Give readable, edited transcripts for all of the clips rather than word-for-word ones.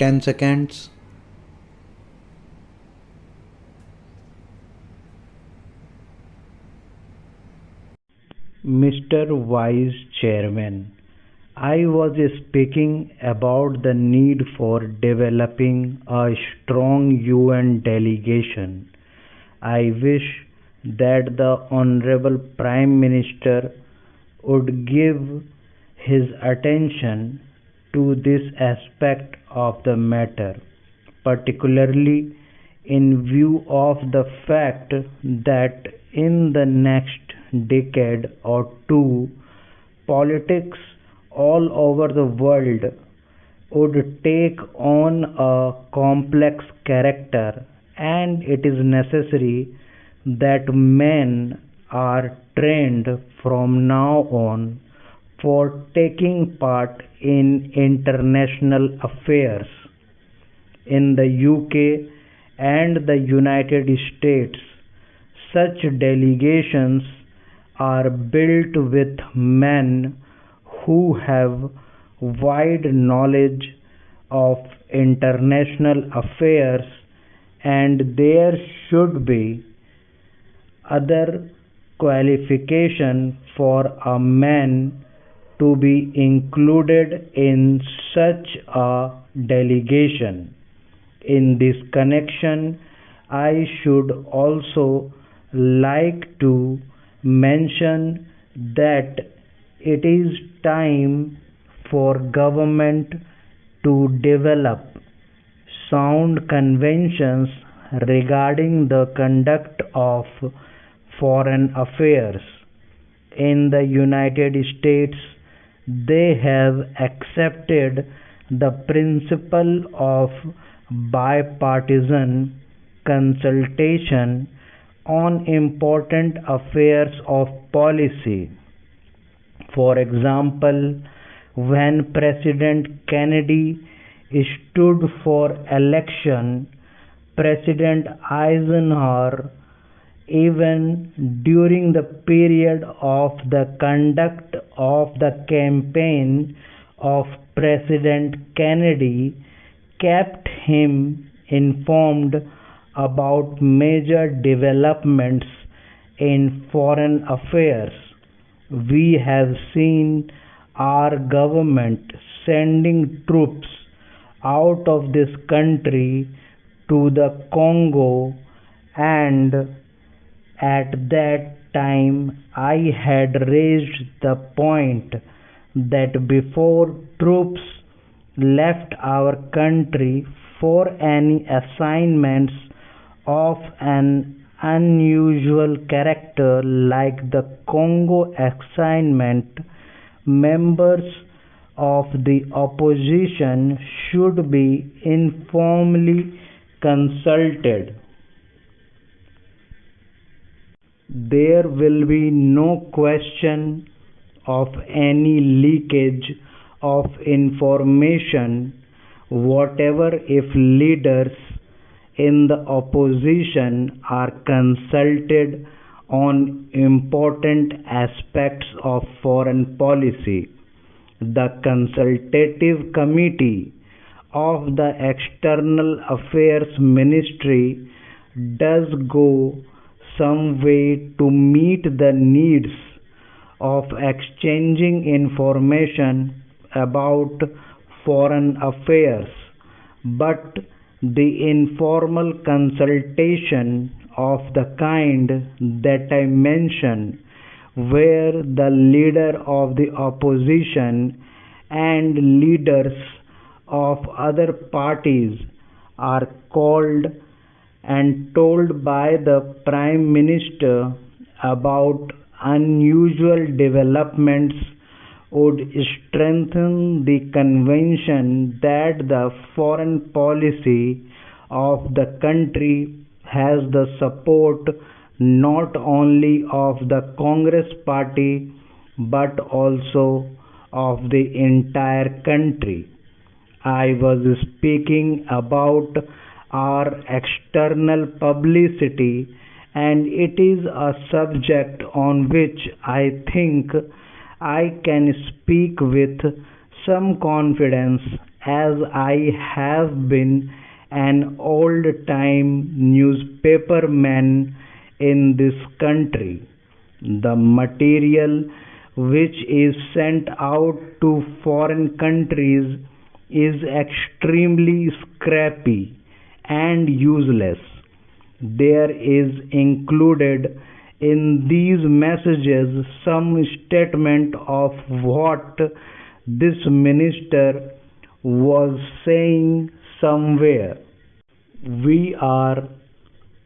10 seconds. Mr. Vice Chairman, I was speaking about the need for developing a strong UN delegation. I wish that the Honorable Prime Minister would give his attention to this aspect of the matter, particularly in view of the fact that in the next decade or two, politics all over the world would take on a complex character, and it is necessary that men are trained from now on for taking part in international affairs. In the UK and the United States, such delegations are built with men who have wide knowledge of international affairs, and there should be other qualification for a man to be included in such a delegation. In this connection, I should also like to mention that it is time for government to develop sound conventions regarding the conduct of foreign affairs. In the United States, they have accepted the principle of bipartisan consultation on important affairs of policy. For example, when President Kennedy stood for election, President Eisenhower, even during the period of the conduct of the campaign of President Kennedy, kept him informed about major developments in foreign affairs. We have seen our government sending troops out of this country to the Congo, and at that time I had raised the point that before troops left our country for any assignments of an unusual character like the Congo assignment, members of the opposition should be informally consulted. There will be no question of any leakage of information whatever if leaders in the opposition are consulted on important aspects of foreign policy. The consultative committee of the External Affairs Ministry does go some way to meet the needs of exchanging information about foreign affairs, but the informal consultation of the kind that I mentioned, where the leader of the opposition and leaders of other parties are called and told by the Prime Minister about unusual developments, would strengthen the conviction that the foreign policy of the country has the support not only of the Congress party but also of the entire country. I was speaking about our external publicity, and it is a subject on which I think I can speak with some confidence as I have been an old-time newspaperman in this country. The material which is sent out to foreign countries is extremely scrappy and useless. There is included in these messages some statement of what this minister was saying somewhere. We are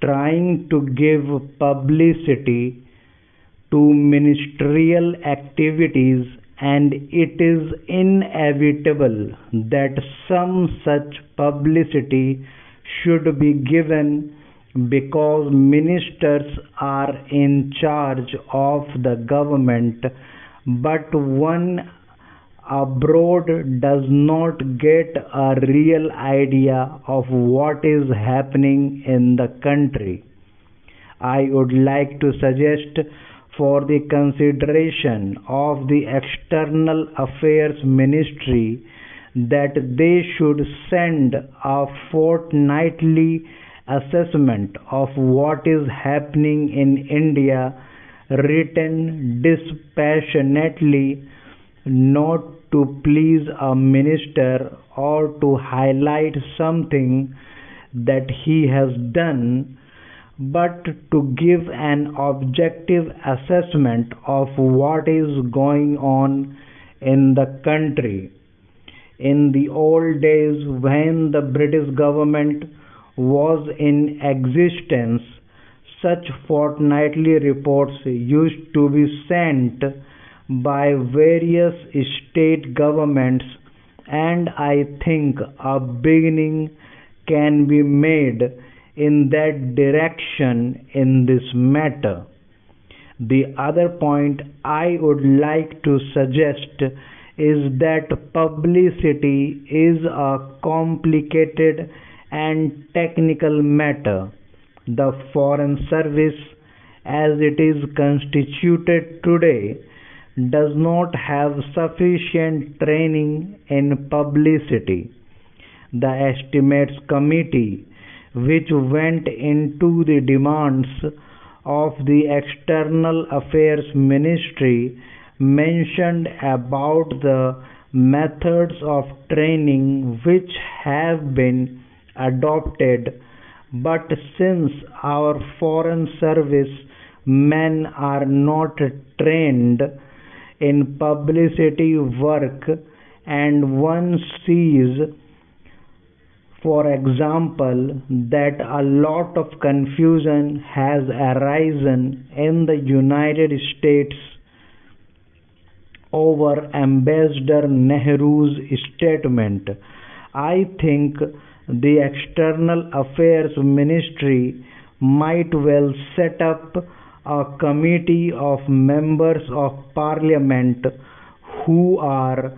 trying to give publicity to ministerial activities, and it is inevitable that some such publicity should be given because ministers are in charge of the government, but one abroad does not get a real idea of what is happening in the country. I would like to suggest for the consideration of the External Affairs Ministry that they should send a fortnightly assessment of what is happening in India, written dispassionately, not to please a minister or to highlight something that he has done, but to give an objective assessment of what is going on in the country. In the old days, when the British government was in existence, such fortnightly reports used to be sent by various state governments, and I think a beginning can be made in that direction in this matter. The other point I would like to suggest is that publicity is a complicated and technical matter. The Foreign Service, as it is constituted today, does not have sufficient training in publicity. The Estimates Committee, which went into the demands of the External Affairs Ministry, mentioned about the methods of training which have been adopted, but since our Foreign Service men are not trained in publicity work, and one sees, for example, that a lot of confusion has arisen in the United States over Ambassador Nehru's statement. I think the External Affairs Ministry might well set up a committee of members of parliament who are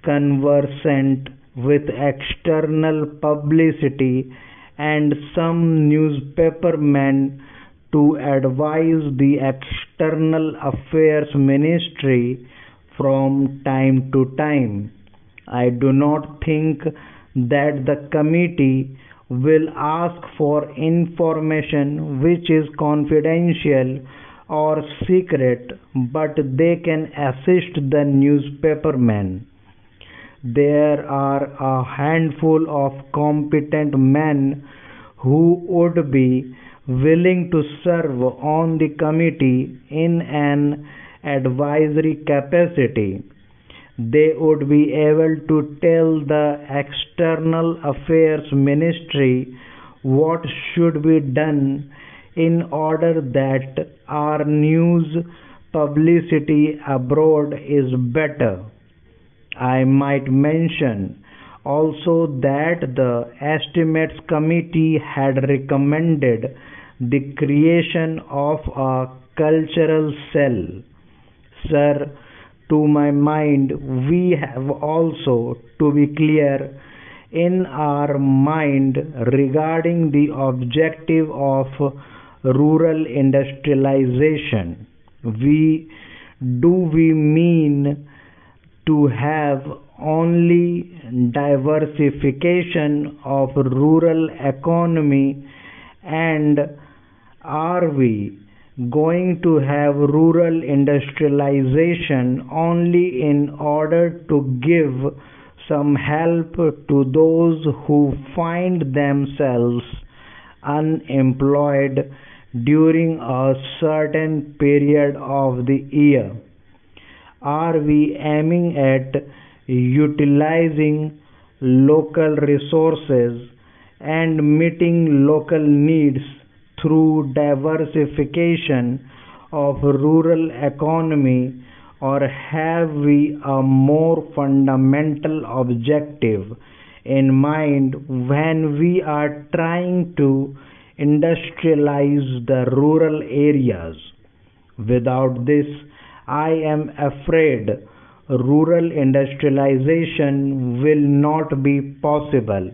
conversant with external publicity and some newspapermen to advise the External Affairs Ministry from time to time. I do not think that the committee will ask for information which is confidential or secret, but they can assist the newspapermen. There are a handful of competent men who would be willing to serve on the committee in an advisory capacity. They would be able to tell the External Affairs Ministry what should be done in order that our news publicity abroad is better. I might mention also that the Estimates Committee had recommended the creation of a cultural cell. Sir, to my mind, we have also to be clear in our mind regarding the objective of rural industrialization. We mean to have only diversification of rural economy, and are we going to have rural industrialization only in order to give some help to those who find themselves unemployed during a certain period of the year? Are we aiming at utilizing local resources and meeting local needs through diversification of rural economy, or have we a more fundamental objective in mind when we are trying to industrialize the rural areas? Without this, I am afraid rural industrialization will not be possible.